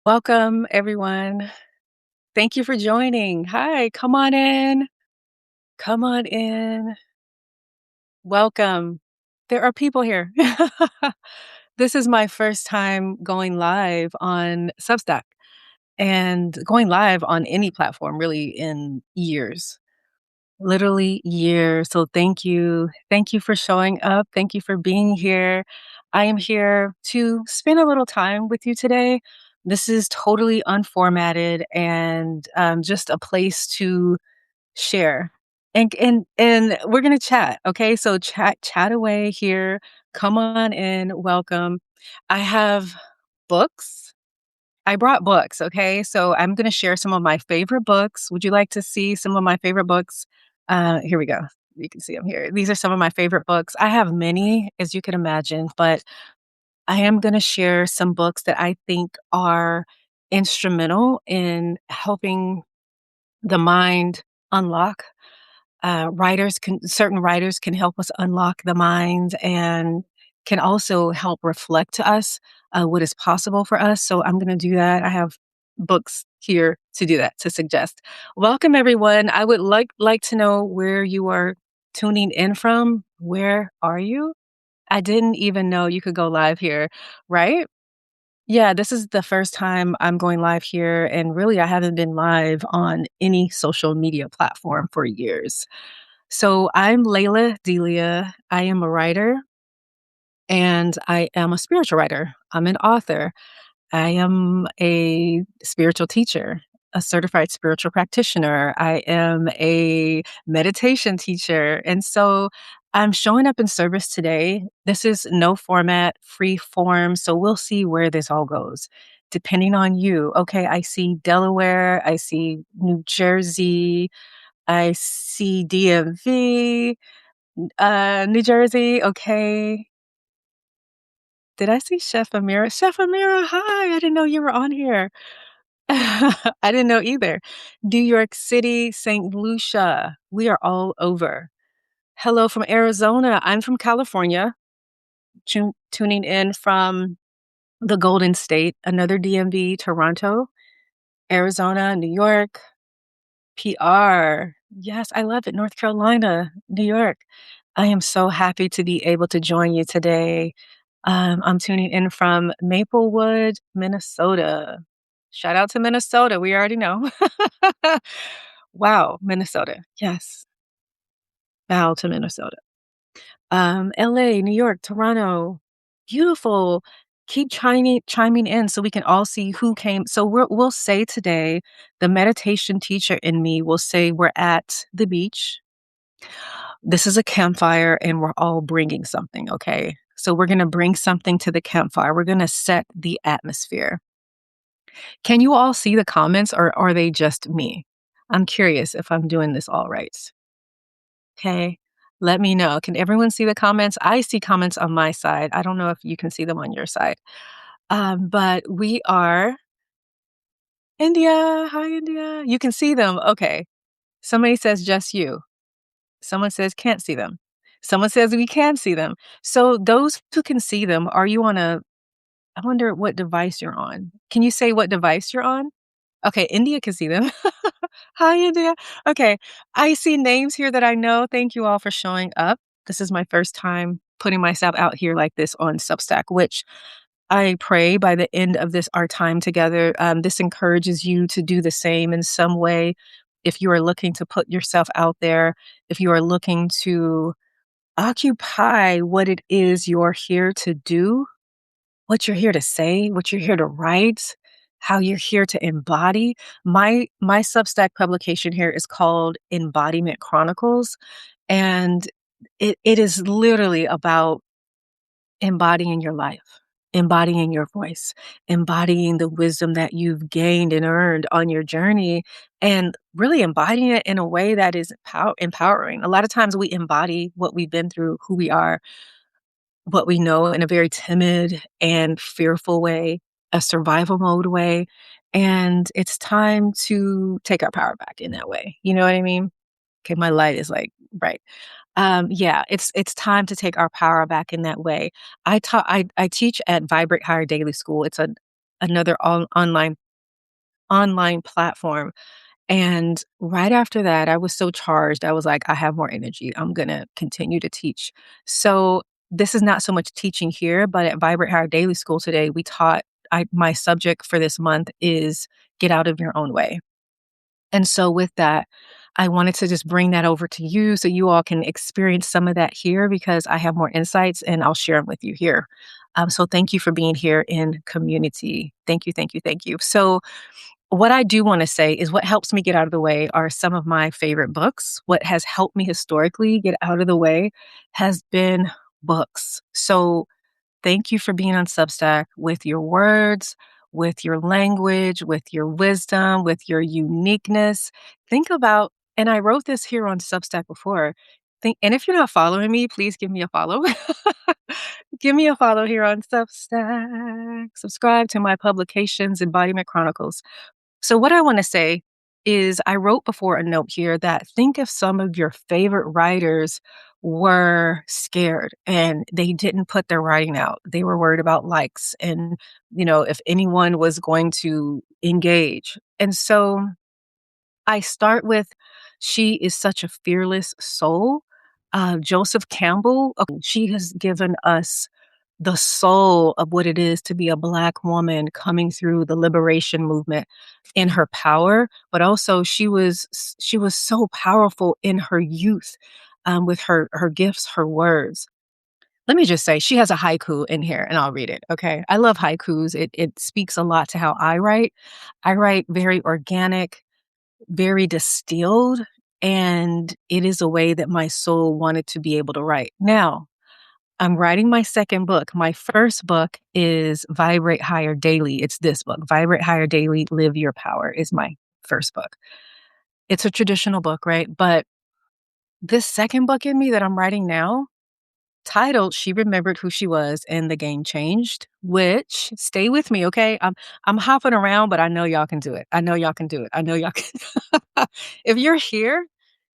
Welcome, everyone. Thank you for joining. Hi, come on in. Come on in. Welcome. There are people here. This is my first time going live on Substack and going live on any platform really in years, literally years. So thank you. Thank you for showing up. Thank you for being here. I am here to spend a little time with you today. This is totally unformatted and just a place to share. And we're gonna chat. Okay. So chat away here. Come on in. Welcome. I have books. I brought books. Okay. So I'm gonna share some of my favorite books. Would you like to see some of my favorite books? Here we go. You can see them here. These are some of my favorite books. I have many, as you can imagine, but I am going to share some books that I think are instrumental in helping the mind unlock. Certain writers can help us unlock the mind and can also help reflect to us what is possible for us. So I'm going to do that. I have books here to do that, to suggest. Welcome, everyone. I would like to know where you are tuning in from. Where are you? I didn't even know you could go live here, right? Yeah, this is the first time I'm going live here, and really, I haven't been live on any social media platform for years. So I'm Lalah Delia. I am a writer, and I am a spiritual writer. I'm an author. I am a spiritual teacher, a certified spiritual practitioner. I am a meditation teacher. And so I'm showing up in service today. This is no format, free form. So we'll see where this all goes, depending on you. Okay, I see Delaware, I see New Jersey, I see DMV, New Jersey. Okay. Did I see Chef Amira? Chef Amira, hi. I didn't know you were on here. I didn't know either. New York City, St. Lucia. We are all over. Hello from Arizona. I'm from California, tuning in from the Golden State, another DMV, Toronto, Arizona, New York, PR. Yes, I love it. North Carolina, New York. I am so happy to be able to join you today. I'm tuning in from Maplewood, Minnesota. Shout out to Minnesota. We already know. Wow, Minnesota. Yes. Bow to Minnesota. LA, New York, Toronto. Beautiful. Keep chiming in so we can all see who came. So we'll say today, the meditation teacher in me will say we're at the beach. This is a campfire and we're all bringing something, okay? So we're going to bring something to the campfire. We're going to set the atmosphere. Can you all see the comments or are they just me? I'm curious if I'm doing this all right. Okay. Let me know. Can everyone see the comments? I see comments on my side. I don't know if you can see them on your side. But we are India. Hi, India. You can see them. Okay. Somebody says just you. Someone says can't see them. Someone says we can see them. So those who can see them, are you on I wonder what device you're on. Can you say what device you're on? Okay, India can see them. Hi, India. Okay, I see names here that I know. Thank you all for showing up. This is my first time putting myself out here like this on Substack, which I pray by the end of our time together, this encourages you to do the same in some way. If you are looking to put yourself out there, if you are looking to occupy what it is you're here to do, what you're here to say, what you're here to write, how you're here to embody. My Substack publication here is called Embodiment Chronicles, and it is literally about embodying your life, embodying your voice, embodying the wisdom that you've gained and earned on your journey, and really embodying it in a way that is empowering. A lot of times we embody what we've been through, who we are, what we know in a very timid and fearful way, a survival mode way. And it's time to take our power back in that way. You know what I mean? Okay, my light is like bright. Yeah, it's time to take our power back in that way. I teach at Vibrant Higher Daily School. It's another online platform. And right after that, I was so charged. I was like, I have more energy. I'm going to continue to teach. So this is not so much teaching here, but at Vibrant Higher Daily School today, we taught, my subject for this month is get out of your own way. And so with that, I wanted to just bring that over to you so you all can experience some of that here because I have more insights and I'll share them with you here. So thank you for being here in community. Thank you, thank you, thank you. So what I do want to say is what helps me get out of the way are some of my favorite books. What has helped me historically get out of the way has been books. So thank you for being on Substack with your words, with your language, with your wisdom, with your uniqueness. Think about, and I wrote this here on Substack before. And if you're not following me, please give me a follow. Give me a follow here on Substack. Subscribe to my publications, Embodiment Chronicles. So what I want to say is I wrote before a note here that think if some of your favorite writers were scared and they didn't put their writing out. They were worried about likes and, if anyone was going to engage. And so I start with she is such a fearless soul. Joseph Campbell, she has given us the soul of what it is to be a Black woman coming through the liberation movement in her power, but also she was so powerful in her youth with her gifts, her words. Let me just say, she has a haiku in here, and I'll read it. Okay, I love haikus. It speaks a lot to how I write. I write very organic, very distilled, and it is a way that my soul wanted to be able to write. Now, I'm writing my second book. My first book is Vibrate Higher Daily. It's this book, Vibrate Higher Daily, Live Your Power is my first book. It's a traditional book, right? But this second book in me that I'm writing now, titled She Remembered Who She Was and the Game Changed, which stay with me, okay? I'm hopping around, but I know y'all can do it. I know y'all can do it. I know y'all can. If you're here,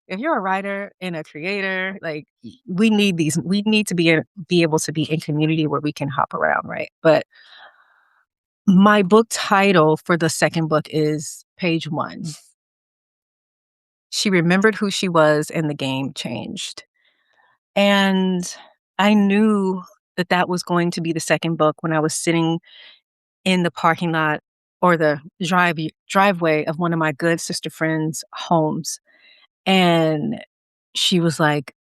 if you're a writer and a creator, like we need these. We need to be able to be in community where we can hop around, right? But my book title for the second book is page 1. She remembered who she was and the game changed. And I knew that that was going to be the second book when I was sitting in the parking lot or the driveway of one of my good sister friends' homes. And she was like,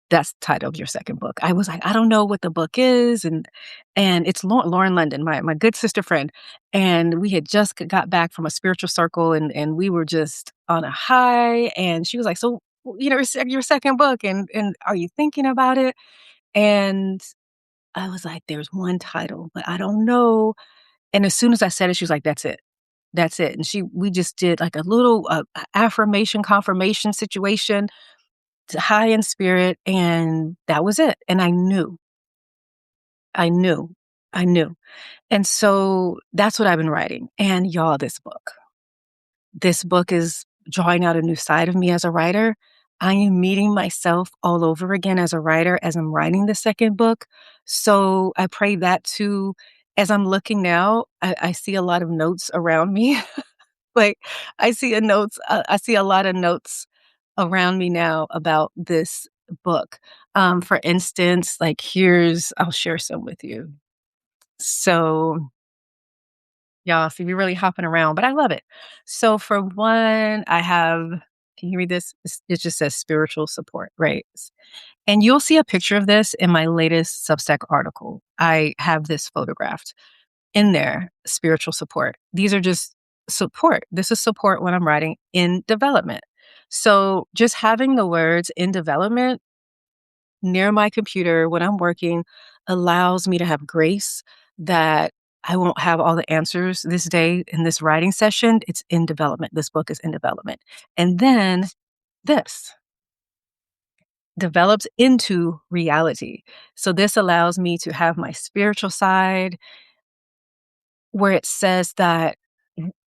that's the title of your second book. I was like, I don't know what the book is. And it's Lauren London, my good sister friend. And we had just got back from a spiritual circle and we were just on a high. And she was like, so, your second book and are you thinking about it? And I was like, there's one title, but I don't know. And as soon as I said it, she was like, that's it. That's it. And we just did like a little affirmation confirmation situation, high in spirit, and that was it. And I knew, I knew, I knew. And so that's what I've been writing. And y'all, this book is drawing out a new side of me as a writer. I am meeting myself all over again as a writer as I'm writing the second book. So I pray that too. As I'm looking now, I see a lot of notes around me. Like I see a lot of notes around me now about this book. For instance, like I'll share some with you. So y'all, see, we're really hopping around, but I love it. So for one, can you read this? It just says spiritual support, right? And you'll see a picture of this in my latest Substack article. I have this photographed in there, spiritual support. These are just support. This is support when I'm writing in development. So just having the words in development near my computer when I'm working allows me to have grace that I won't have all the answers this day in this writing session. It's in development. This book is in development. And then this develops into reality. So this allows me to have my spiritual side where it says that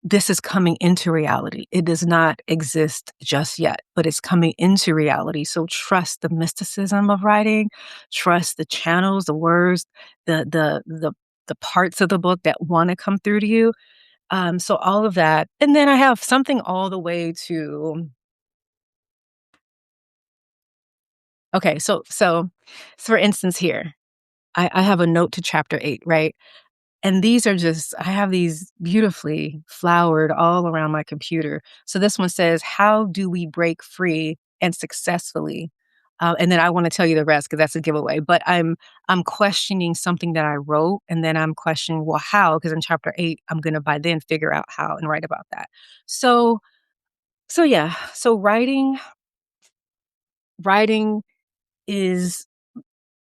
this is coming into reality. It does not exist just yet, but it's coming into reality. So trust the mysticism of writing, trust the channels, the words, the the parts of the book that want to come through to you. So all of that. And then I have something all the way to okay, so for instance here, I have a note to chapter 8, right? And these are just I have these beautifully flowered all around my computer. So this one says, "How do we break free and successfully?" And then I want to tell you the rest because that's a giveaway. But I'm questioning something that I wrote, and then I'm questioning, well, how? Because in chapter 8, I'm gonna by then figure out how and write about that. So yeah. So writing is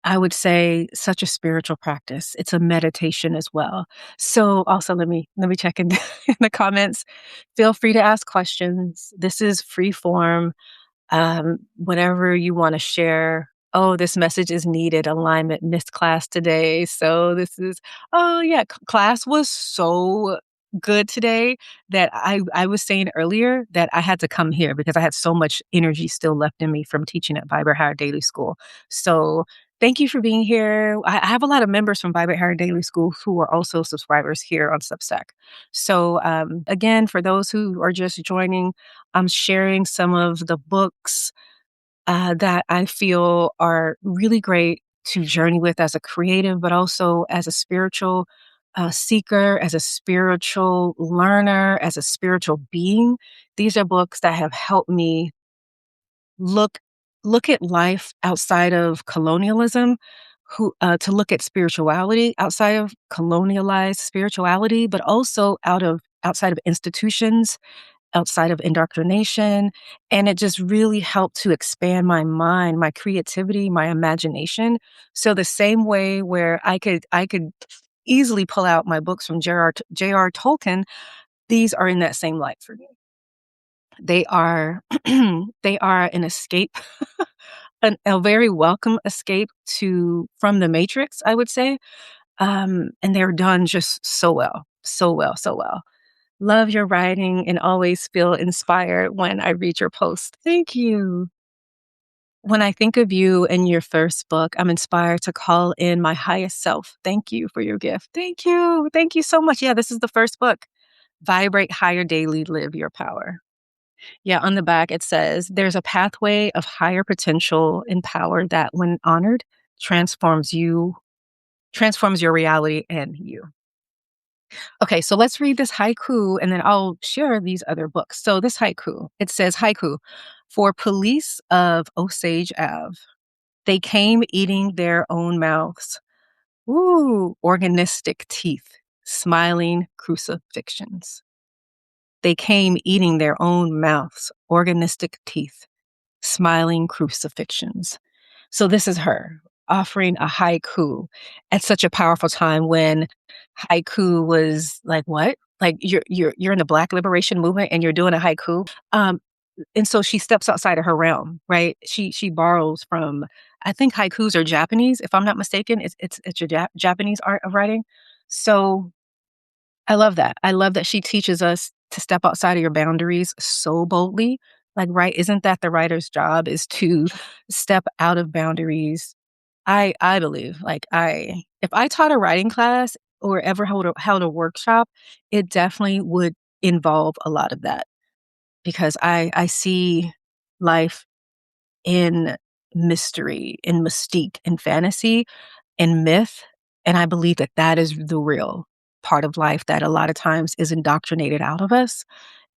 I would say such a spiritual practice. It's a meditation as well. So also let me check in, in the comments. Feel free to ask questions. This is free form. Whatever you want to share. Oh, this message is needed. Alignment missed class today. So this is, oh yeah, class was so good today that I was saying earlier that I had to come here because I had so much energy still left in me from teaching at Vibrant Higher Daily School. So thank you for being here. I have a lot of members from Vibrant Higher Daily School who are also subscribers here on Substack. So again, for those who are just joining, I'm sharing some of the books that I feel are really great to journey with as a creative, but also as a spiritual seeker, as a spiritual learner, as a spiritual being. These are books that have helped me look look at life outside of colonialism. To look at spirituality outside of colonialized spirituality, but also outside of institutions, outside of indoctrination. And it just really helped to expand my mind, my creativity, my imagination. So the same way where I could easily pull out my books from J.R. Tolkien, these are in that same light for me. They are they are an escape, a very welcome escape to from the Matrix, I would say. And they're done just so well, so well, so well. Love your writing and always feel inspired when I read your post. Thank you. When I think of you and your first book, I'm inspired to call in my highest self. Thank you for your gift. Thank you. Thank you so much. Yeah, this is the first book. Vibrate higher daily, live your power. Yeah, on the back it says, there's a pathway of higher potential and power that, when honored, transforms your reality and you. Okay, so let's read this haiku and then I'll share these other books. So this haiku, it says haiku, for police of Osage Ave, they came eating their own mouths. Ooh, organistic teeth, smiling crucifixions. They came eating their own mouths, organistic teeth, smiling crucifixions. So this is her offering a haiku at such a powerful time when haiku was like, what? Like you're in the Black liberation movement and you're doing a haiku. And so she steps outside of her realm, right? She borrows from, I think haikus are Japanese, if I'm not mistaken. It's a Japanese art of writing. So I love that. I love that she teaches us to step outside of your boundaries so boldly. Like, right, isn't that the writer's job, is to step out of boundaries? I believe, like, if I taught a writing class or ever held a workshop, it definitely would involve a lot of that because I see life in mystery, in mystique, in fantasy, in myth, and I believe that that is the real part of life that a lot of times is indoctrinated out of us,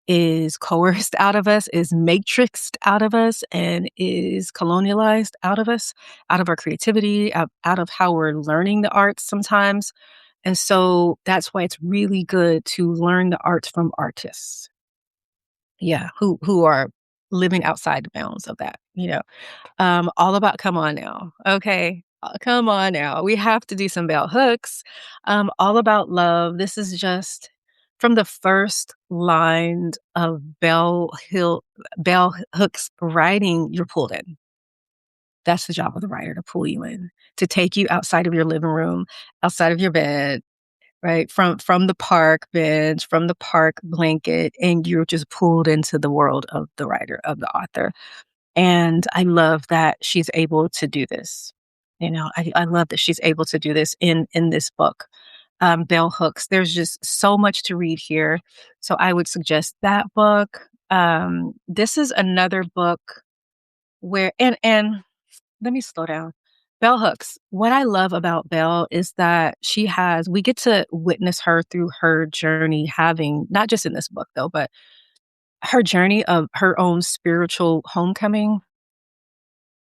is coerced out of us, is matrixed out of us, and is colonialized out of us, out of our creativity, out of how we're learning the arts sometimes. And so that's why it's really good to learn the arts from artists. Yeah, who are living outside the bounds of that. All about come on now. Okay. Come on now. We have to do some bell hooks. All about love. This is just from the first line of Bell Hooks writing, you're pulled in. That's the job of the writer, to pull you in, to take you outside of your living room, outside of your bed, right? From the park bench, from the park blanket, and you're just pulled into the world of the writer, of the author. And I love that she's able to do this. I love that she's able to do this in this book. Bell Hooks. There's just so much to read here. So I would suggest that book. This is another book where, and let me slow down. Bell Hooks. What I love about Bell is that we get to witness her through her journey, having, not just in this book though, but her journey of her own spiritual homecoming,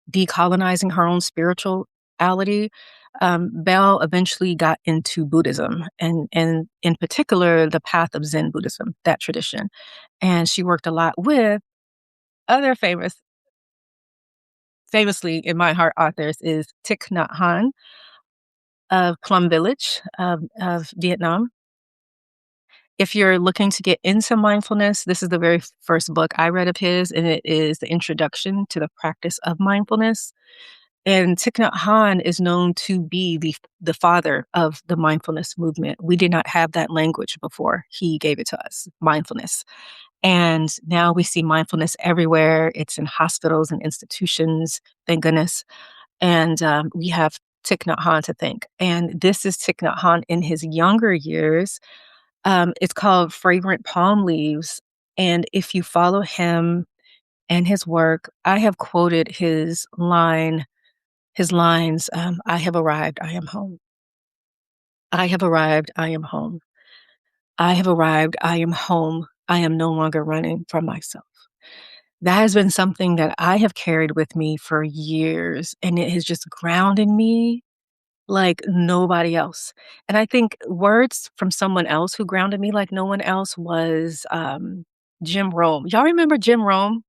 decolonizing her own spirituality. Bell eventually got into Buddhism, and in particular, the path of Zen Buddhism, that tradition. And she worked a lot with other famously in my heart authors is Thich Nhat Hanh of Plum Village of Vietnam. If you're looking to get into mindfulness, this is the very first book I read of his, and it is the introduction to the practice of mindfulness. And Thich Nhat Hanh is known to be the father of the mindfulness movement. We did not have that language before he gave it to us, mindfulness. And now we see mindfulness everywhere. It's in hospitals and institutions, thank goodness. And we have Thich Nhat Hanh to thank. And this is Thich Nhat Hanh in his younger years. It's called Fragrant Palm Leaves. And if you follow him and his work, I have quoted his lines, I have arrived, I am home. I have arrived, I am home. I have arrived, I am home. I am no longer running from myself. That has been something that I have carried with me for years, and it has just grounded me like nobody else. And I think words from someone else who grounded me like no one else was Jim Rome. Y'all remember Jim Rome?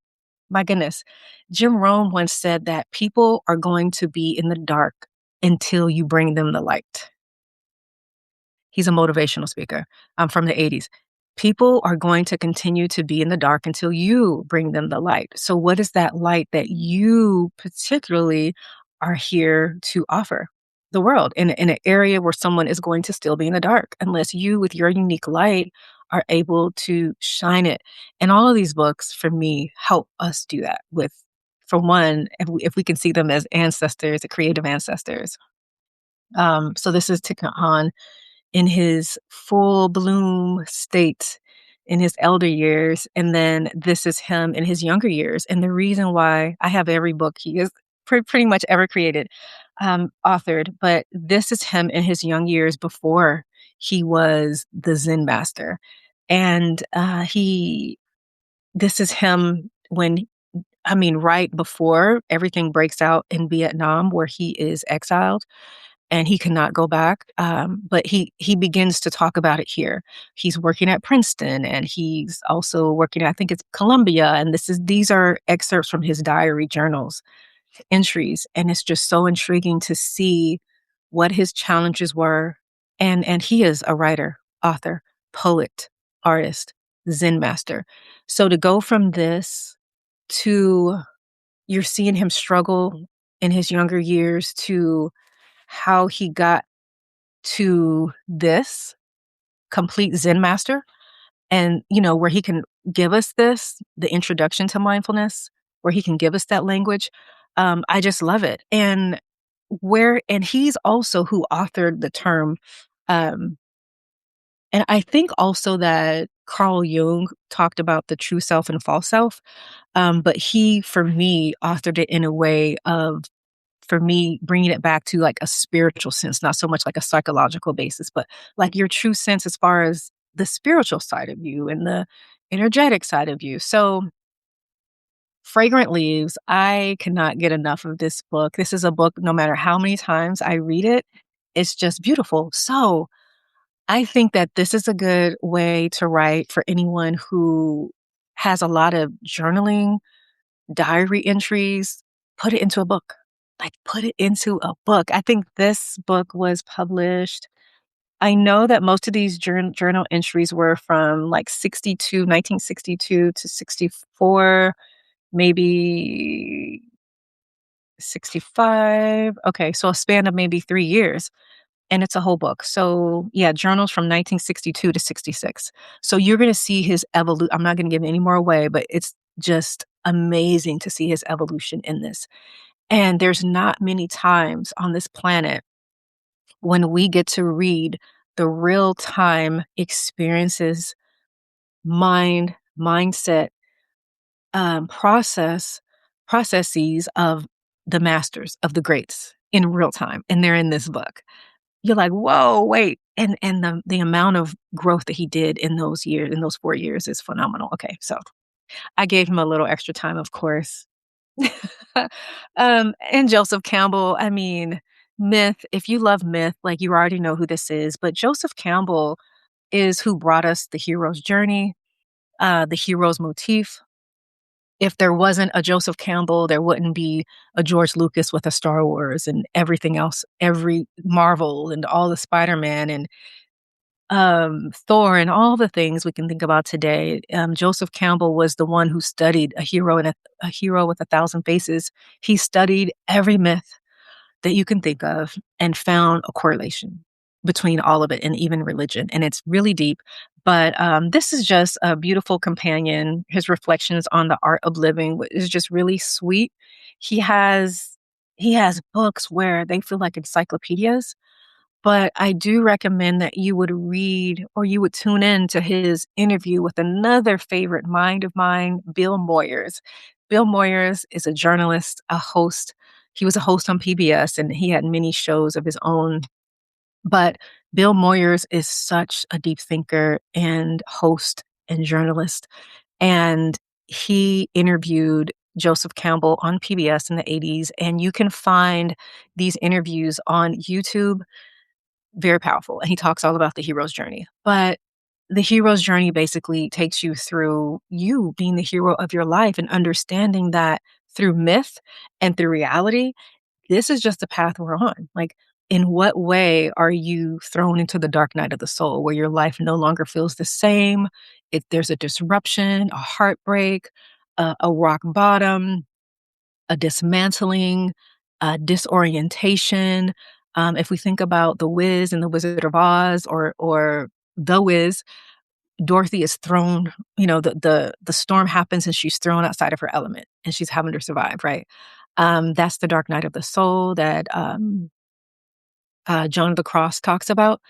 My goodness. Jim Rome once said that people are going to be in the dark until you bring them the light. He's a motivational speaker from the 80s. People are going to continue to be in the dark until you bring them the light. So, what is that light that you particularly are here to offer the world in an area where someone is going to still be in the dark unless you, with your unique light, are able to shine it? And all of these books, for me, help us do that with, for one, if we can see them as ancestors, creative ancestors. So, this is Thich Nhat Hanh in his full bloom state in his elder years. And then this is him in his younger years. And the reason why I have every book he has pretty much ever created, authored, but this is him in his young years before he was the Zen master. And this is him right before everything breaks out in Vietnam, where he is exiled and he cannot go back. But he begins to talk about it here. He's working at Princeton, and he's also working at, I think it's Columbia. And these are excerpts from his diary journals, entries, and it's just so intriguing to see what his challenges were. And he is a writer, author, poet, artist, Zen master. So to go from this to, you're seeing him struggle in his younger years, to how he got to this complete Zen master, and where he can give us the introduction to mindfulness, where he can give us that language. I just love it. And he's also who authored the term, um and I think also that Carl Jung talked about the true self and false self. But he, for me, authored it in a way of, for me, bringing it back to like a spiritual sense, not so much like a psychological basis, but like your true sense as far as the spiritual side of you and the energetic side of you. So, Fragrant Leaves, I cannot get enough of this book. This is a book, no matter how many times I read it, it's just beautiful. So, I think that this is a good way to write for anyone who has a lot of journaling, diary entries. Put it into a book. Like, put it into a book. I think this book was published. I know that most of these journal entries were from like 1962 to 64, maybe 65. Okay, so a span of maybe 3 years. And it's a whole book. So yeah, journals from 1962 to 66. So you're going to see his evolution. I'm not going to give any more away, but it's just amazing to see his evolution in this. And there's not many times on this planet when we get to read the real time experiences, mindset, processes of the masters, of the greats in real time. And they're in this book. You're like, whoa, wait. And the amount of growth that he did in those years, in those 4 years is phenomenal. Okay. So I gave him a little extra time, of course. And Joseph Campbell, I mean, myth, if you love myth, like you already know who this is, but Joseph Campbell is who brought us the hero's journey, the hero's motif. If there wasn't a Joseph Campbell, there wouldn't be a George Lucas with a Star Wars and everything else, every Marvel and all the Spider-Man and Thor and all the things we can think about today. Joseph Campbell was the one who studied a hero with a thousand faces. He studied every myth that you can think of and found a correlation between all of it and even religion. And it's really deep. But this is just a beautiful companion. His reflections on the art of living is just really sweet. He has he has books where they feel like encyclopedias, but I do recommend that you would read or you would tune in to his interview with another favorite mind of mine, Bill Moyers. Bill Moyers is a journalist, a host. He was a host on PBS and he had many shows of his own. But Bill Moyers is such a deep thinker and host and journalist. And he interviewed Joseph Campbell on PBS in the 80s. And you can find these interviews on YouTube, very powerful. And he talks all about the hero's journey. But the hero's journey basically takes you through you being the hero of your life and understanding that through myth and through reality, this is just the path we're on. Like, in what way are you thrown into the dark night of the soul where your life no longer feels the same? If there's a disruption, a heartbreak, a rock bottom, a dismantling, a disorientation. If we think about The Wiz and The Wizard of Oz or The Wiz, Dorothy is thrown, the storm happens and she's thrown outside of her element and she's having to survive, right? That's the dark night of the soul that Joan of the Cross talks about.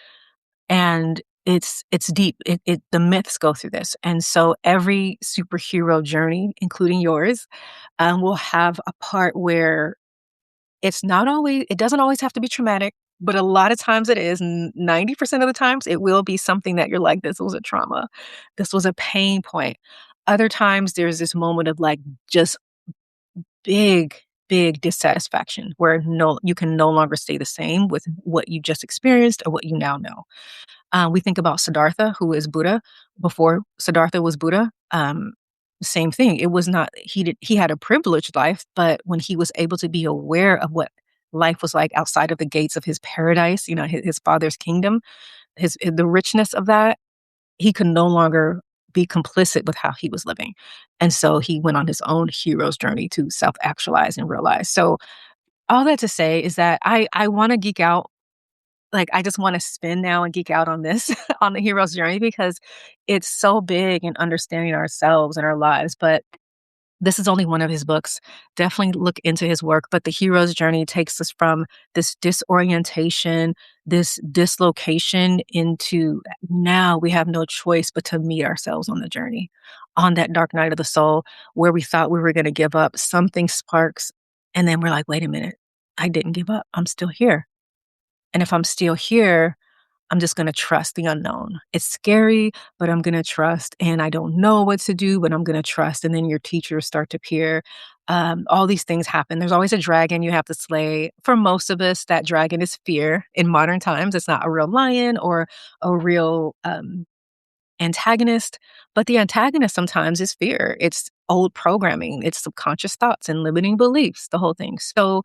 And it's deep. The myths go through this. And so every superhero journey, including yours, will have a part where it doesn't always have to be traumatic, but a lot of times it is. 90% of the times it will be something that you're like, this was a trauma. This was a pain point. Other times there's this moment of like just big, big dissatisfaction where you can no longer stay the same with what you just experienced or what you now know. We think about Siddhartha, who is Buddha. Before Siddhartha was Buddha, same thing. It was not he had a privileged life, but when he was able to be aware of what life was like outside of the gates of his paradise, his father's kingdom, the richness of that, he could no longer be complicit with how he was living. And so he went on his own hero's journey to self-actualize and realize. So all that to say is that I want to geek out. Like, I just want to spin now and geek out on this, on the hero's journey, because it's so big in understanding ourselves and our lives. But this is only one of his books. Definitely look into his work. But the hero's journey takes us from this disorientation, this dislocation into now we have no choice but to meet ourselves on the journey, on that dark night of the soul where we thought we were going to give up. Something sparks. And then we're like, wait a minute, I didn't give up. I'm still here. And if I'm still here, I'm just going to trust the unknown. It's scary, but I'm going to trust. And I don't know what to do, but I'm going to trust. And then your teachers start to appear. All these things happen. There's always a dragon you have to slay. For most of us, that dragon is fear. In modern times, it's not a real lion or a real antagonist, but the antagonist sometimes is fear. It's old programming. It's subconscious thoughts and limiting beliefs, the whole thing. So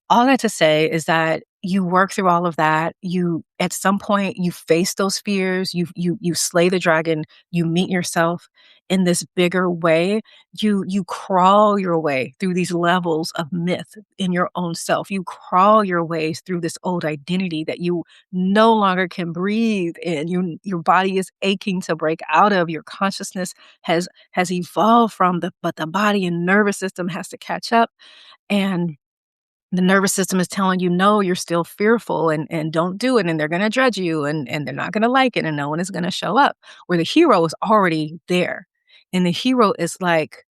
all that to say is that you work through all of that. You, at some point, you face those fears. You slay the dragon. You meet yourself in this bigger way. You crawl your way through these levels of myth in your own self. You crawl your way through this old identity that you no longer can breathe in. Your body is aching to break out of. Your consciousness has evolved but the body and nervous system has to catch up. And The nervous system is telling you, no, you're still fearful and don't do it. And they're going to judge you and they're not going to like it and no one is going to show up. Where the hero is already there. And the hero is like,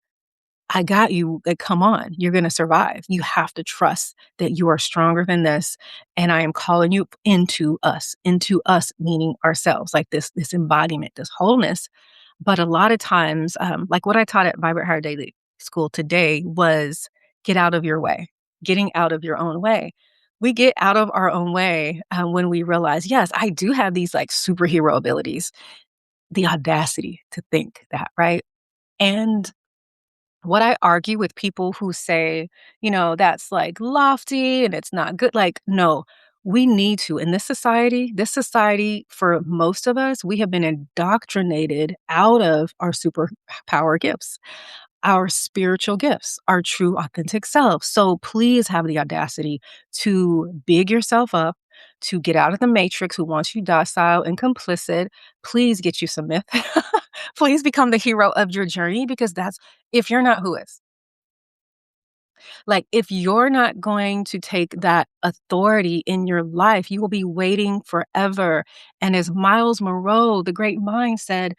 I got you. Like, come on, you're going to survive. You have to trust that you are stronger than this. And I am calling you into us, meaning ourselves, like this embodiment, this wholeness. But a lot of times, like what I taught at Vibrant Higher Daily School today was get out of your way, getting out of your own way. We get out of our own way when we realize, yes, I do have these like superhero abilities, the audacity to think that, right? And what I argue with people who say, that's like lofty and it's not good, like, no, we need to. In this society, for most of us, we have been indoctrinated out of our superpower gifts, our spiritual gifts, our true authentic self. So please have the audacity to big yourself up, to get out of the matrix who wants you docile and complicit. Please get you some myth. Please become the hero of your journey because that's, if you're not, who is? Like, if you're not going to take that authority in your life, you will be waiting forever. And as Miles Monroe, the great mind, said,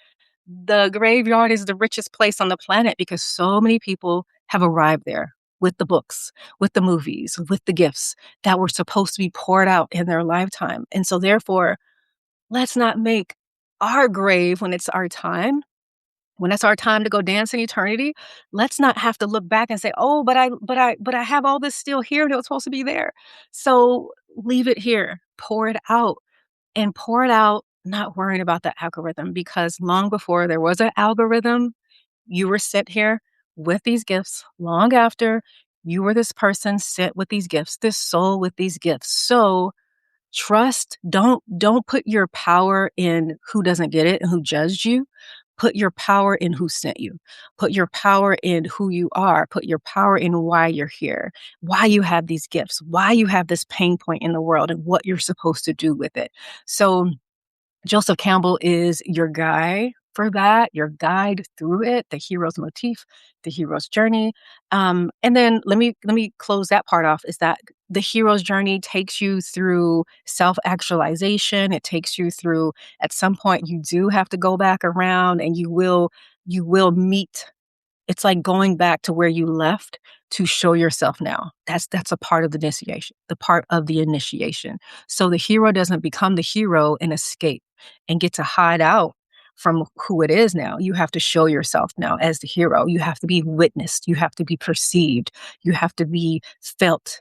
the graveyard is the richest place on the planet because so many people have arrived there with the books, with the movies, with the gifts that were supposed to be poured out in their lifetime. And so, therefore, let's not make our grave when it's our time. When it's our time to go dance in eternity, let's not have to look back and say, "Oh, but I have all this still here that was supposed to be there." So leave it here, pour it out, not worrying about the algorithm because long before there was an algorithm, you were sent here with these gifts. Long after you were this person sent with these gifts, this soul with these gifts. So trust, don't put your power in who doesn't get it and who judged you. Put your power in who sent you. Put your power in who you are. Put your power in why you're here, why you have these gifts, why you have this pain point in the world, and what you're supposed to do with it. So Joseph Campbell is your guy for that, your guide through it, the hero's motif, the hero's journey. And then let me close that part off. Is that the hero's journey takes you through self-actualization. It takes you through, at some point you do have to go back around and you will meet. It's like going back to where you left to show yourself now. That's a part of the initiation, the part of the initiation. So the hero doesn't become the hero and escape and get to hide out from who it is now. You have to show yourself now as the hero. You have to be witnessed. You have to be perceived. You have to be felt.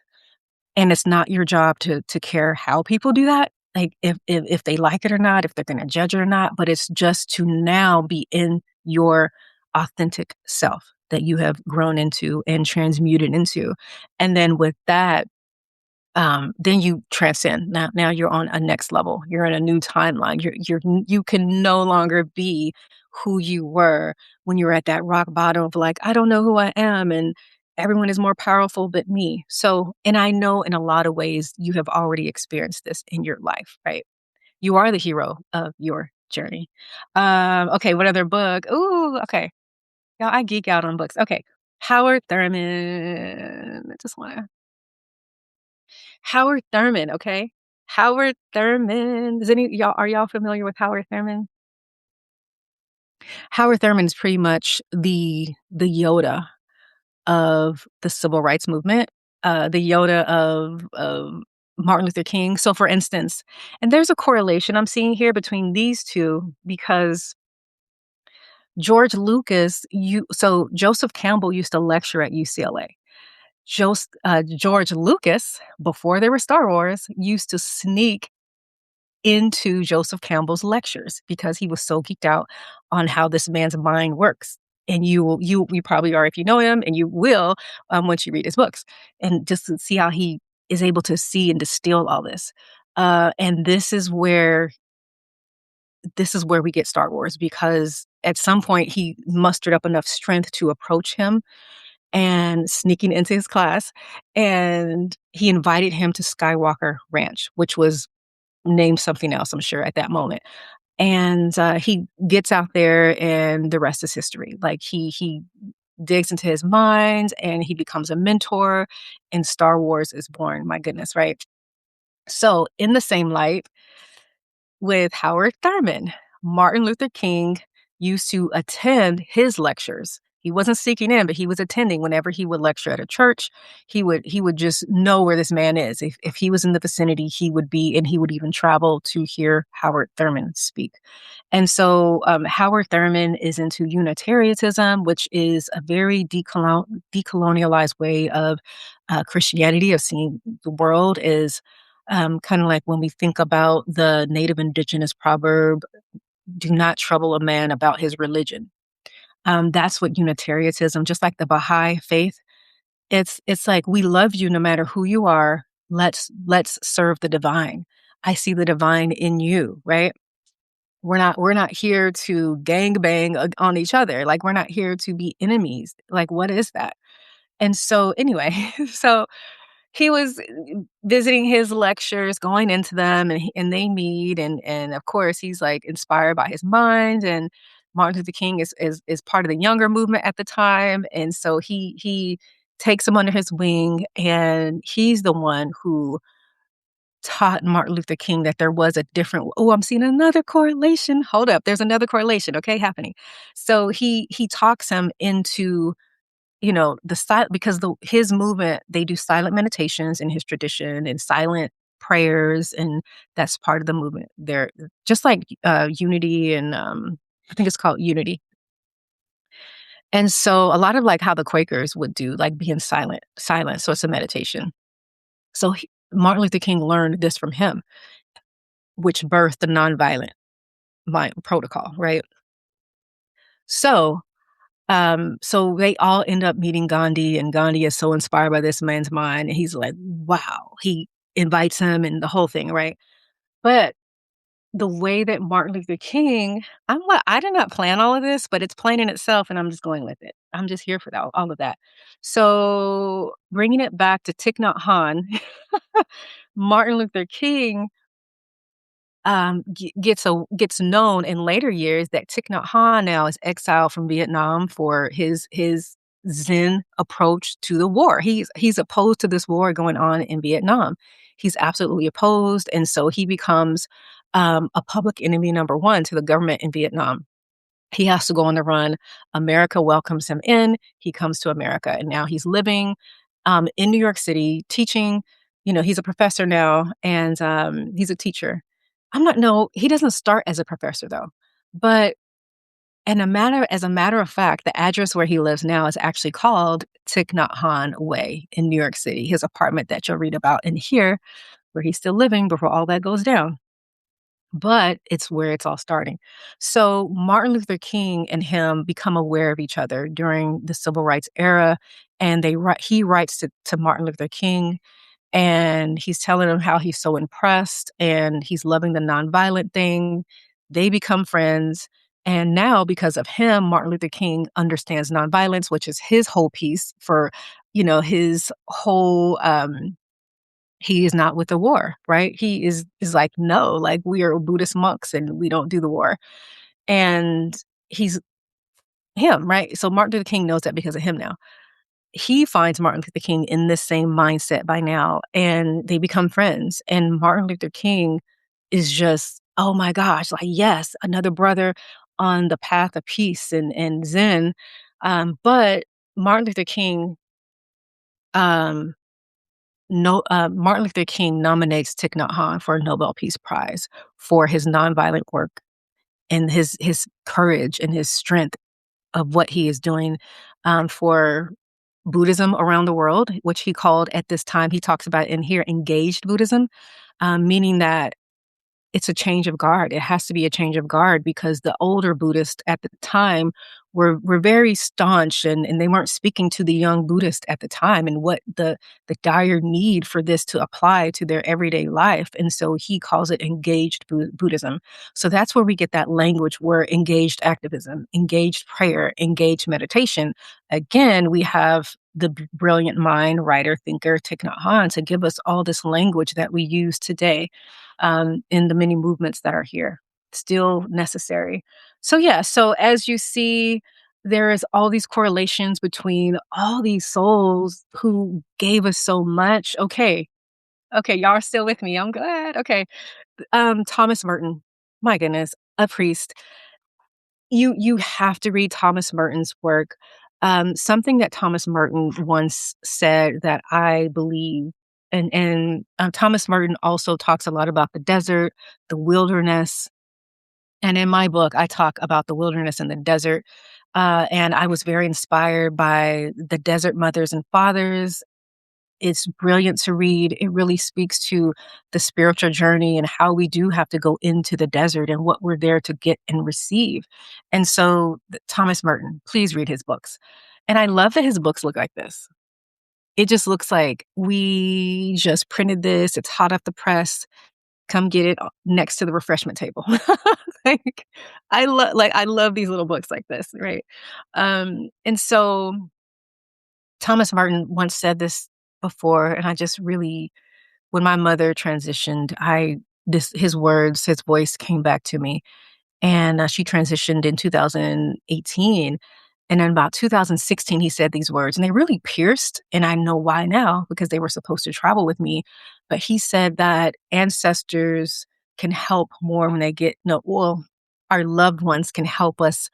And it's not your job to care how people do that. Like if they like it or not, if they're going to judge it or not, but it's just to now be in your authentic self that you have grown into and transmuted into. And then with that, then you transcend. Now you're on a next level. You're in a new timeline. You can no longer be who you were when you were at that rock bottom of like, I don't know who I am, and everyone is more powerful but me. So, and I know in a lot of ways you have already experienced this in your life, right? You are the hero of your journey. Okay, what other book? Ooh, okay. Y'all, I geek out on books. Okay, Howard Thurman. I just want to Howard Thurman, okay? Howard Thurman. Does any y'all are y'all familiar with Howard Thurman? Howard Thurman is pretty much the Yoda of the civil rights movement, the Yoda of Martin Luther King. So for instance, and there's a correlation I'm seeing here between these two because Joseph Campbell used to lecture at UCLA. George Lucas, before there were Star Wars, used to sneak into Joseph Campbell's lectures because he was so geeked out on how this man's mind works. And you probably are if you know him, and you will once you read his books, and just to see how he is able to see and distill all this. And this is where we get Star Wars because at some point he mustered up enough strength to approach him and sneaking into his class, and he invited him to Skywalker Ranch, which was named something else, I'm sure, at that moment. And he gets out there, and the rest is history. Like he digs into his mind and he becomes a mentor and Star Wars is born. My goodness, right? So, in the same light, with Howard Thurman, Martin Luther King used to attend his lectures. He wasn't sneaking in, but he was attending whenever he would lecture at a church. He would just know where this man is. If he was in the vicinity, he would be, and he would even travel to hear Howard Thurman speak. And so Howard Thurman is into Unitarianism, which is a very decolonialized way of Christianity, of seeing the world, is kind of like when we think about the native indigenous proverb, do not trouble a man about his religion. That's what Unitarianism, just like the Baha'i faith, it's like we love you no matter who you are. Let's serve the divine. I see the divine in you, right? We're not here to gang bang on each other. Like we're not here to be enemies. Like what is that? And so anyway, so he was visiting his lectures, going into them, and they meet, and of course he's like inspired by his mind. And Martin Luther King is part of the younger movement at the time, and so he takes him under his wing, and he's the one who taught Martin Luther King that there was a different. Oh, I'm seeing another correlation. Hold up, there's another correlation. Okay, happening. So he talks him into the silent, because his movement, they do silent meditations in his tradition and silent prayers, and that's part of the movement. They're just like unity, and I think it's called unity. And so a lot of like how the Quakers would do, like being silent. So it's a meditation. So Martin Luther King learned this from him, which birthed the nonviolent mind protocol, right? So so they all end up meeting Gandhi, and Gandhi is so inspired by this man's mind. And he's like, wow, he invites him and the whole thing, right? But the way that Martin Luther King, I did not plan all of this, but it's plain in itself, and I'm just going with it. I'm just here for that, all of that. So bringing it back to Thich Nhat Hanh, Martin Luther King gets known in later years that Thich Nhat Hanh now is exiled from Vietnam for his Zen approach to the war. He's opposed to this war going on in Vietnam. He's absolutely opposed, and so he becomes a public enemy number one to the government in Vietnam. He has to go on the run. America welcomes him in. He comes to America, and now he's living in New York City, teaching. He's a professor now, and he's a teacher. No, he doesn't start as a professor though. But as a matter of fact, the address where he lives now is actually called Thich Nhat Hanh Way in New York City, his apartment that you'll read about in here, where he's still living before all that goes down. But it's where it's all starting. So Martin Luther King and him become aware of each other during the civil rights era, and he writes to Martin Luther King, and he's telling him how he's so impressed and he's loving the nonviolent thing. They become friends. And now, because of him, Martin Luther King understands nonviolence, which is his whole piece for, his whole, he is not with the war, right? He is like, no, like we are Buddhist monks and we don't do the war. And he's him, right? So Martin Luther King knows that because of him now. He finds Martin Luther King in this same mindset by now, and they become friends. And Martin Luther King is just, oh my gosh, like, yes, another brother on the path of peace and Zen. But Martin Luther King, um, no, Martin Luther King nominates Thich Nhat Hanh for a Nobel Peace Prize for his nonviolent work and his courage and his strength of what he is doing for Buddhism around the world, which he called at this time, he talks about in here, engaged Buddhism, meaning that it's a change of guard. It has to be a change of guard because the older Buddhists at the time were very staunch, and they weren't speaking to the young Buddhist at the time and what the dire need for this to apply to their everyday life. And so he calls it engaged Buddhism. So that's where we get that language where engaged activism, engaged prayer, engaged meditation. Again, we have the brilliant mind, writer, thinker, Thich Nhat Hanh to give us all this language that we use today in the many movements that are here, still necessary. So yeah, so as you see, there is all these correlations between all these souls who gave us so much. Okay. Okay, y'all are still with me. I'm glad. Okay. Thomas Merton. My goodness, a priest. You have to read Thomas Merton's work. Something that Thomas Merton once said that I believe, and Thomas Merton also talks a lot about the desert, the wilderness, and in my book, I talk about the wilderness and the desert. And I was very inspired by the desert mothers and fathers. It's brilliant to read. It really speaks to the spiritual journey and how we do have to go into the desert and what we're there to get and receive. And so, Thomas Merton, please read his books. And I love that his books look like this. It just looks like we just printed this. It's hot off the press. Come get it next to the refreshment table. like I love these little books like this, right? And so Thomas Merton once said this before, and I just really, when my mother transitioned, his words, his voice came back to me. And she transitioned in 2018. And in about 2016, he said these words, and they really pierced. And I know why now, because they were supposed to travel with me. But he said that ancestors can help more when they get, no, well, our loved ones can help us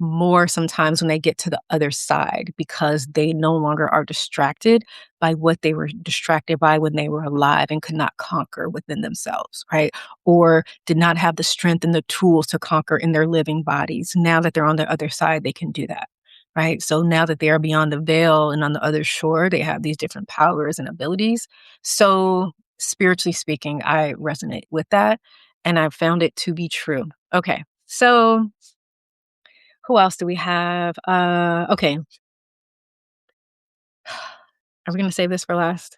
more sometimes when they get to the other side because they no longer are distracted by what they were distracted by when they were alive and could not conquer within themselves, right? Or did not have the strength and the tools to conquer in their living bodies. Now that they're on the other side, they can do that, right? So now that they are beyond the veil and on the other shore, they have these different powers and abilities. So spiritually speaking, I resonate with that and I've found it to be true. Okay. So who else do we have? Okay. Are we going to save this for last?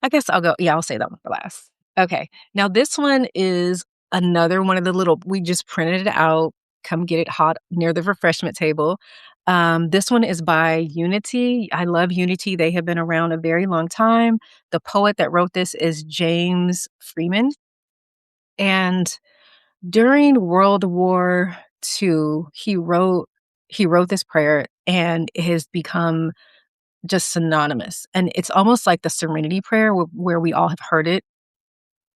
I guess I'll go. Yeah, I'll say that one for last. Okay. Now, this one is another one of the little, we just printed it out. Come get it hot near the refreshment table. This one is by Unity. I love Unity. They have been around a very long time. The poet that wrote this is James Freeman. And during World War II, he wrote this prayer and it has become just synonymous. And it's almost like the Serenity Prayer where we all have heard it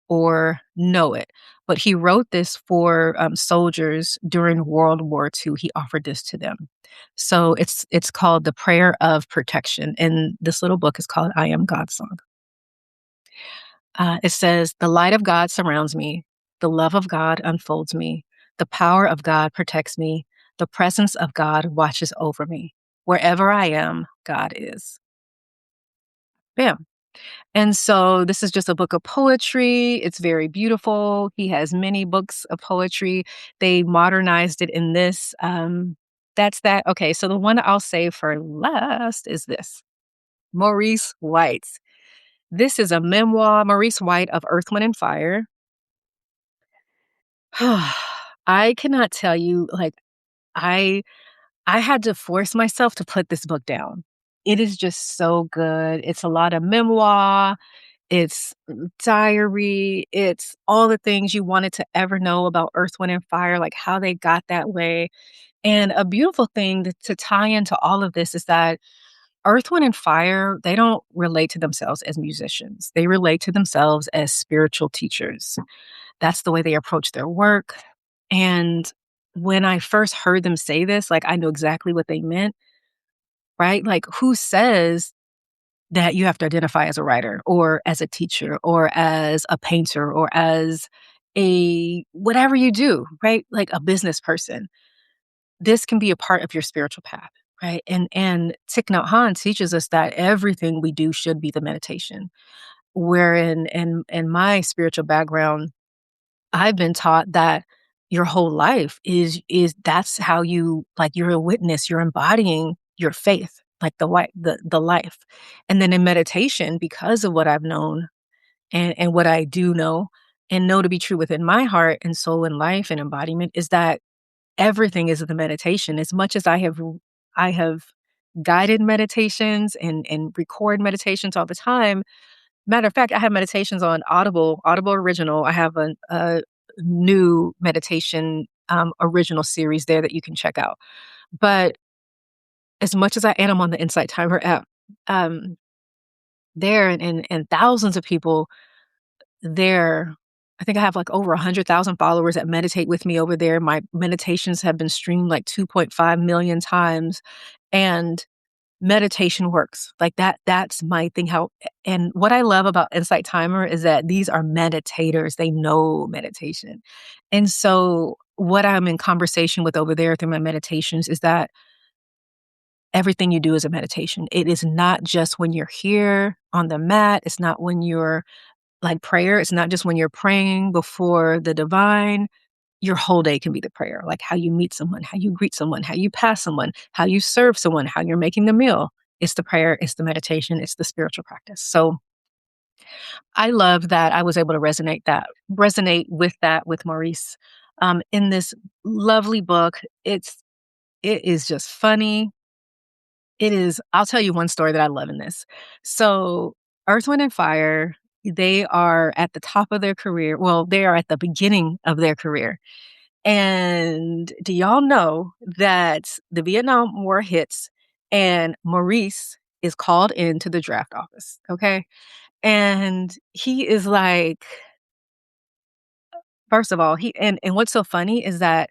or know it. But he wrote this for soldiers during World War II. He offered this to them. So it's called the Prayer of Protection. And this little book is called I Am God's Song. It says, the light of God surrounds me. The love of God unfolds me. The power of God protects me. The presence of God watches over me. Wherever I am, God is. Bam. And so this is just a book of poetry. It's very beautiful. He has many books of poetry. They modernized it in this. That's that. Okay, so the one I'll save for last is this. Maurice White. This is a memoir, Maurice White of Earth, Wind, and Fire. I cannot tell you, like, I I had to force myself to put this book down. It is just so good. It's a lot of memoir. It's diary. It's all the things you wanted to ever know about Earth, Wind, and Fire, like how they got that way. And a beautiful thing to tie into all of this is that Earth, Wind, and Fire, they don't relate to themselves as musicians. They relate to themselves as spiritual teachers. That's the way they approach their work. And when I first heard them say this, like I knew exactly what they meant, right? Like who says that you have to identify as a writer or as a teacher or as a painter or as a whatever you do, right? Like a business person. This can be a part of your spiritual path, right? And Thich Nhat Hanh teaches us that everything we do should be the meditation. Wherein in my spiritual background, I've been taught that your whole life is that's how you like you're a witness, you're embodying your faith, like the life. And then in meditation, because of what I've known and what I do know to be true within my heart and soul and life and embodiment is that everything is the meditation. As much as I have guided meditations and record meditations all the time. Matter of fact, I have meditations on Audible Original. I have a new meditation original series there that you can check out. But as much as I am on the Insight Timer app, um, there and thousands of people there. I think I have like over 100,000 followers that meditate with me over there. My meditations have been streamed like 2.5 million times. And meditation works. Like that's my thing. How and what I love about Insight Timer is that these are meditators. They know meditation. And so what I'm in conversation with over there through my meditations is that everything you do is a meditation. It is not just when you're here on the mat. It's not when you're like prayer. It's not just when you're praying before the divine. Your whole day can be the prayer, like how you meet someone, how you greet someone, how you pass someone, how you serve someone, how you're making the meal. It's the prayer, it's the meditation, it's the spiritual practice. So I love that I was able to resonate with that with Maurice in this lovely book. It is just funny. It is. I'll tell you one story that I love in this. So Earth, Wind, and Fire. They are at the top of their career. Well, they are at the beginning of their career. And do y'all know that the Vietnam War hits and Maurice is called into the draft office? Okay. And he is like, first of all, and what's so funny is that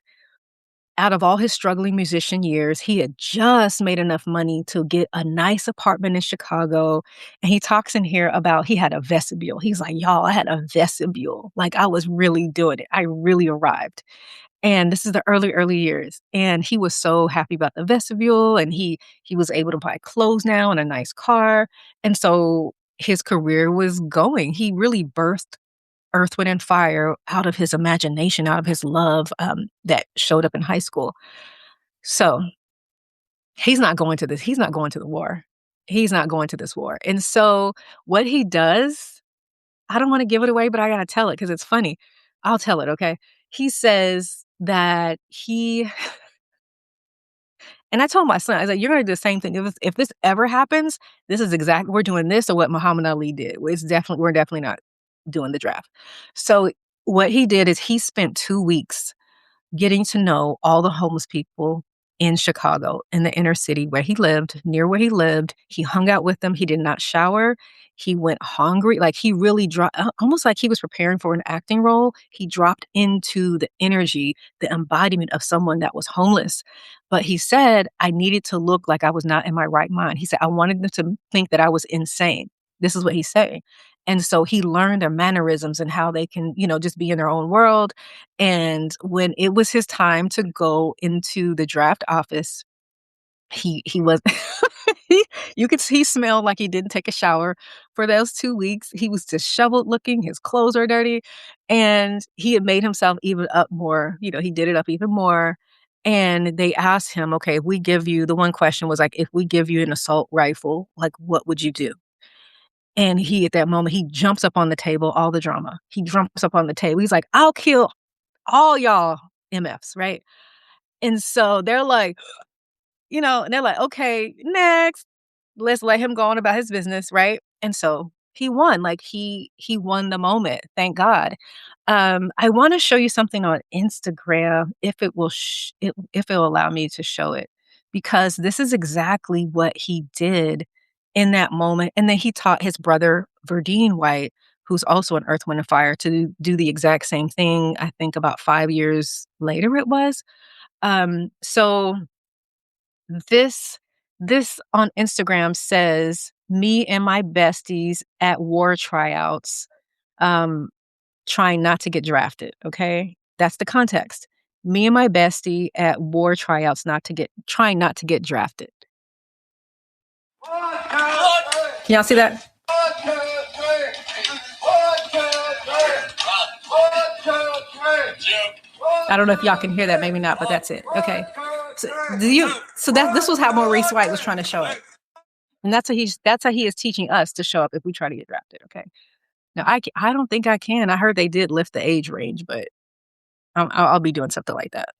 out of all his struggling musician years, he had just made enough money to get a nice apartment in Chicago. And he talks in here about he had a vestibule. He's like, y'all, I had a vestibule. Like I was really doing it. I really arrived. And this is the early years. And he was so happy about the vestibule and he was able to buy clothes now and a nice car. And so his career was going. He really birthed Earth, Wind, and Fire out of his imagination, out of his love that showed up in high school. So he's not going to this. He's not going to the war. He's not going to this war. And so what he does, I don't want to give it away, but I got to tell it because it's funny. I'll tell it, okay? He says that and I told my son, I was like, you're going to do the same thing. If this ever happens, this is exactly, we're doing this or what Muhammad Ali did. We're definitely not doing the draft. So what he did is he spent 2 weeks getting to know all the homeless people in Chicago, in the inner city where he lived, near where he lived. He hung out with them. He did not shower. He went hungry. Like he really dropped, almost like he was preparing for an acting role. He dropped into the energy, the embodiment of someone that was homeless. But he said, I needed to look like I was not in my right mind. He said, I wanted them to think that I was insane. This is what he's saying. And so he learned their mannerisms and how they can, just be in their own world. And when it was his time to go into the draft office, he was he you could he smelled like he didn't take a shower for those 2 weeks. He was disheveled looking, his clothes are dirty, and he had made himself even up more, he did it up even more. And they asked him, okay, if we give you the one question was like, if we give you an assault rifle, like what would you do? And he, at that moment, he jumps up on the table, all the drama. He jumps up on the table. He's like, I'll kill all y'all MFs, right? And so they're like, and they're like, okay, next, let's let him go on about his business, right? And so he won. Like he won the moment. Thank God. I want to show you something on Instagram if it will if it will allow me to show it, because this is exactly what he did in that moment. And then he taught his brother Verdine White, who's also an Earth, Wind, and Fire, to do the exact same thing. I think about 5 years later it was. So this this on Instagram says, "Me and my besties at war tryouts, um, trying not to get drafted." Okay, that's the context. Me and my bestie at war tryouts, trying not to get drafted. Can y'all see that? I don't know if y'all can hear that, maybe not, but that's it. Okay. So this was how Maurice White was trying to show it. And that's how he is teaching us to show up if we try to get drafted. Okay. Now I don't think I can. I heard they did lift the age range, but I'll be doing something like that.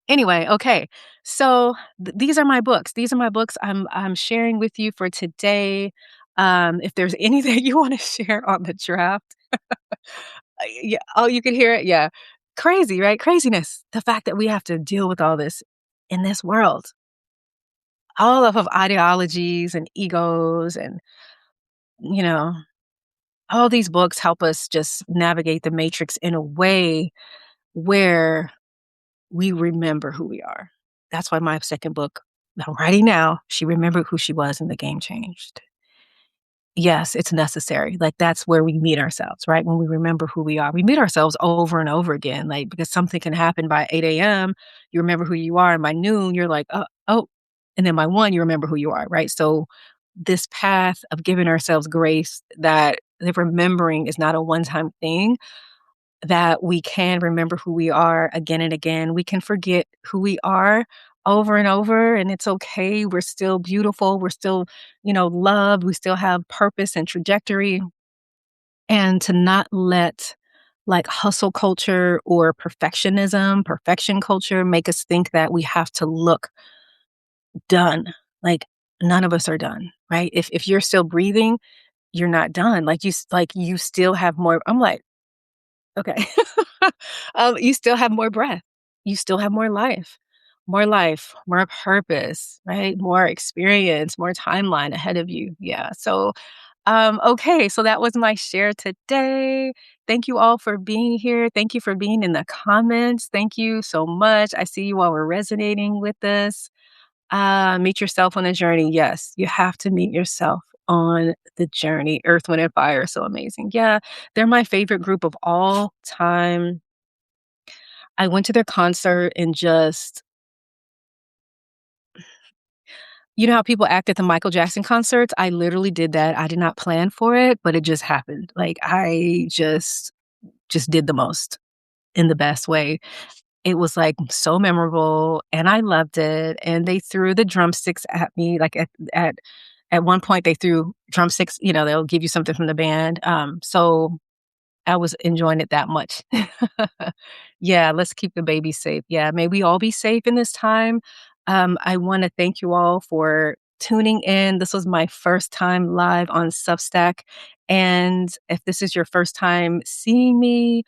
Anyway, okay. So these are my books. These are my books I'm sharing with you for today. If there's anything you want to share on the draft, yeah. Oh, you can hear it. Yeah. Crazy, right? Craziness. The fact that we have to deal with all this. in this world. All of ideologies and egos and, you know, all these books help us just navigate the matrix in a way where we remember who we are. That's why my second book that I'm writing now, she remembered who she was and the game changed. Yes, it's necessary. Like, that's where we meet ourselves, right? When we remember who we are. We meet ourselves over and over again, like, because something can happen by 8 a.m., you remember who you are, and by noon, you're like, "Oh, oh," and then by 1, you remember who you are, right? So, this path of giving ourselves grace, that the remembering is not a one-time thing, that we can remember who we are again and again. We can forget who we are over and over, and it's okay. We're still beautiful. We're still, loved. We still have purpose and trajectory. And to not let like hustle culture or perfectionism, perfection culture make us think that we have to look done. Like, none of us are done, right? If you're still breathing, you're not done. Like you still have more. I'm like, okay. You still have more breath. You still have more life, more purpose, right? More experience, more timeline ahead of you. Yeah. So, okay. So that was my share today. Thank you all for being here. Thank you for being in the comments. Thank you so much. I see you all were resonating with this. Meet yourself on the journey. Yes, you have to meet yourself on the journey. Earth, Wind, and Fire are so amazing. Yeah, they're my favorite group of all time. I went to their concert and just, how people act at the Michael Jackson concerts? I literally did that. I did not plan for it, but it just happened. Like, I just did the most in the best way. It was, like, so memorable, and I loved it, and they threw the drumsticks at me, like, at one point, they threw drumsticks, they'll give you something from the band, so I was enjoying it that much. Yeah, let's keep the baby safe. Yeah, may we all be safe in this time. I wanna thank you all for tuning in. This was my first time live on Substack, and if this is your first time seeing me,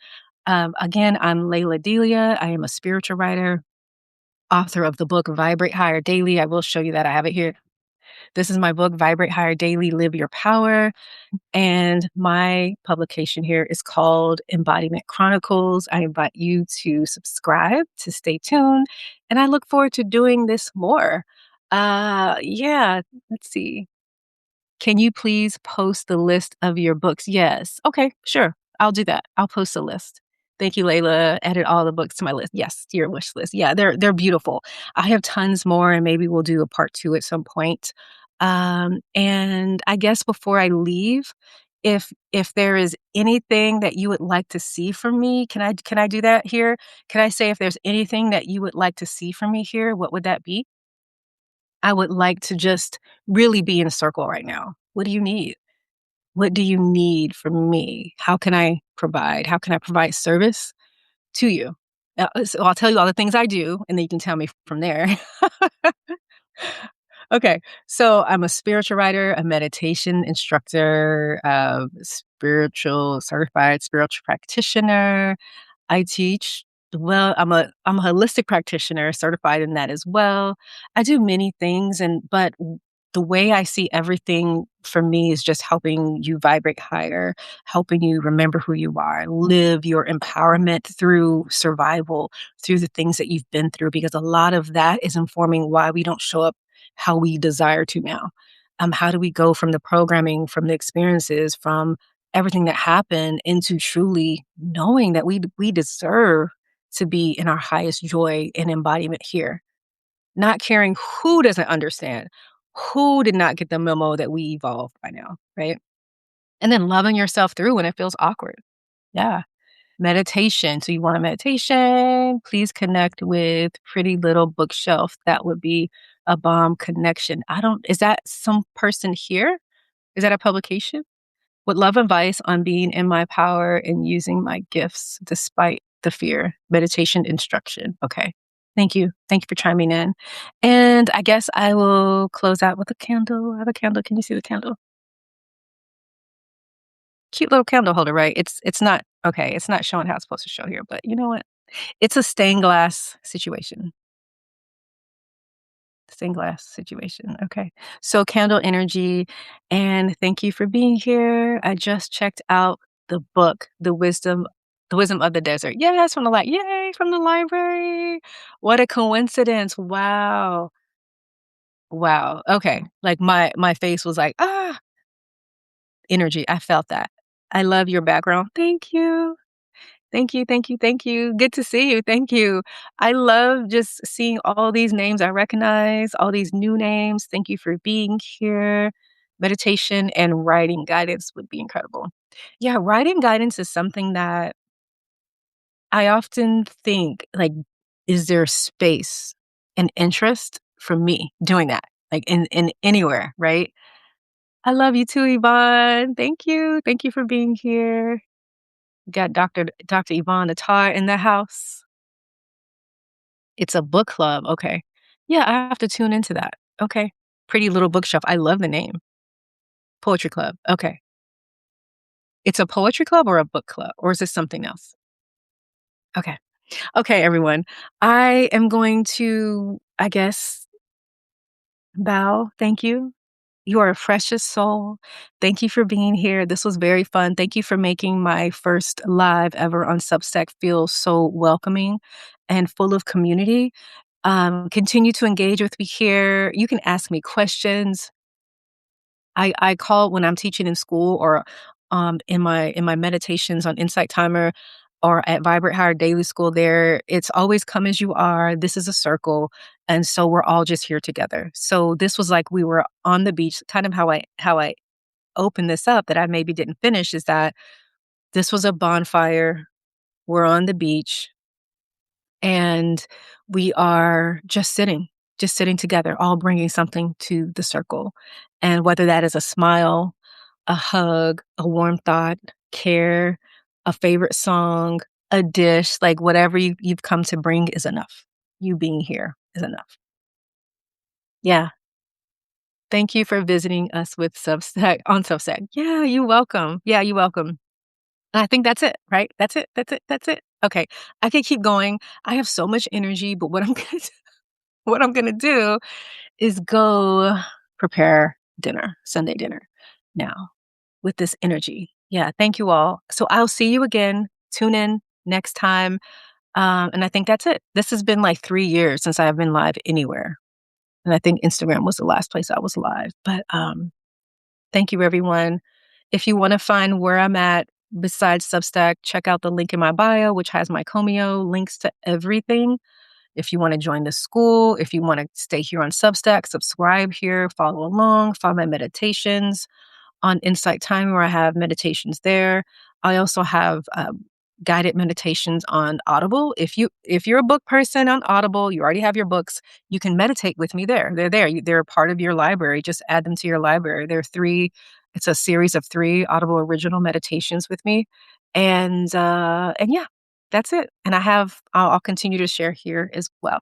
again, I'm Lalah Delia. I am a spiritual writer, author of the book Vibrate Higher Daily. I will show you that I have it here. This is my book, Vibrate Higher Daily, Live Your Power. And my publication here is called Embodiment Chronicles. I invite you to subscribe to stay tuned. And I look forward to doing this more. Yeah, let's see. Can you please post the list of your books? Yes. Okay, sure. I'll do that. I'll post a list. Thank you, Layla. Added all the books to my list. Yes, to your wish list. Yeah, they're beautiful. I have tons more, and maybe we'll do a part 2 at some point. And I guess before I leave, if there is anything that you would like to see from me, can I do that here? Can I say if there's anything that you would like to see from me here, what would that be? I would like to just really be in a circle right now. What do you need? What do you need from me? How can I provide? How can I provide service to you? So I'll tell you all the things I do, and then you can tell me from there. Okay, so I'm a spiritual writer, a meditation instructor, spiritual certified spiritual practitioner. I teach. Well, I'm a holistic practitioner, certified in that as well. I do many things, but the way I see everything for me is just helping you vibrate higher, helping you remember who you are, live your empowerment through survival, through the things that you've been through, because a lot of that is informing why we don't show up how we desire to now. How do we go from the programming, from the experiences, from everything that happened into truly knowing that we deserve to be in our highest joy and embodiment here, not caring who doesn't understand, who did not get the memo that we evolved by now, right? And then loving yourself through when it feels awkward. Yeah. Meditation. So you want a meditation? Please connect with Pretty Little Bookshelf. That would be a bomb connection. Is that some person here? Is that a publication? Would love advice on being in my power and using my gifts despite the fear. Meditation instruction. Okay. Thank you. Thank you for chiming in. And I guess I will close out with a candle. I have a candle. Can you see the candle? Cute little candle holder, right? It's not okay. It's not showing how it's supposed to show here, but you know what? It's a stained glass situation. stained glass situation. Okay. So candle energy, and thank you for being here. I just checked out the book, The Wisdom of the Desert. Yes, yay, from the library. What a coincidence. Wow. Wow. Okay. Like my face was like, ah, energy. I felt that. I love your background. Thank you. Thank you, thank you, thank you. Good to see you. Thank you. I love just seeing all these names I recognize, all these new names. Thank you for being here. Meditation and writing guidance would be incredible. Yeah, writing guidance is something that I often think, like, is there space and interest for me doing that? Like in anywhere, right? I love you too, Yvonne. Thank you. Thank you for being here. Got Dr. Yvonne Attar in the house. It's a book club, okay. Yeah, I have to tune into that. Okay. Pretty Little Bookshelf, I love the name. Poetry club, okay. It's a poetry club or a book club, or is this something else? Okay. Okay, everyone. I am going to, I guess, bow. Thank you. You are a precious soul. Thank you for being here. This was very fun. Thank you for making my first live ever on Substack feel so welcoming and full of community. Continue to engage with me here. You can ask me questions. I call when I'm teaching in school or in my meditations on Insight Timer or at Vibrant Higher Daily School there. It's always come as you are. This is a circle. And so we're all just here together. So this was like we were on the beach, kind of how I opened this up that I maybe didn't finish is that this was a bonfire. We're on the beach and we are just sitting together, all bringing something to the circle. And whether that is a smile, a hug, a warm thought, care, a favorite song, a dish, like whatever you've come to bring is enough. You being here is enough. Yeah. Thank you for visiting us with Substack on Substack. Yeah, you're welcome. Yeah, you're welcome. And I think that's it, right? That's it. That's it. That's it. Okay. I could keep going. I have so much energy, but what I'm gonna do is go prepare dinner, Sunday dinner now with this energy. Yeah, thank you all. So I'll see you again. Tune in next time. And I think that's it. This has been like 3 years since I've been live anywhere. And I think Instagram was the last place I was live. But thank you, everyone. If you want to find where I'm at besides Substack, check out the link in my bio, which has my Comeo, links to everything. If you want to join the school, if you want to stay here on Substack, subscribe here, follow along, follow my meditations on Insight Time where I have meditations there. I also have guided meditations on Audible. If you're a book person on Audible, you already have your books, you can meditate with me there. They're there. They're part of your library. Just add them to your library. There are three. It's a series of 3 Audible original meditations with me, and yeah, that's it. And I'll continue to share here as well.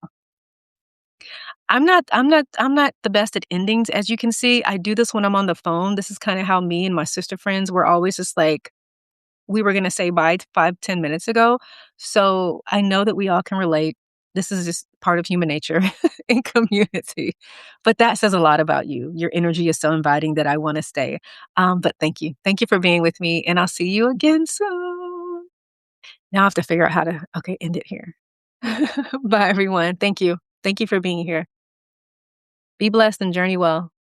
I'm not the best at endings, as you can see. I do this when I'm on the phone. This is kinda how me and my sister friends were always just like, we were gonna say bye 5, 10 minutes ago. So, I know that we all can relate. This is just part of human nature in community. But that says a lot about you. Your energy is so inviting that I wanna stay. But thank you. Thank you for being with me, and I'll see you again soon. Now I have to figure out how to okay, end it here. Bye, everyone. Thank you. Thank you for being here. Be blessed and journey well.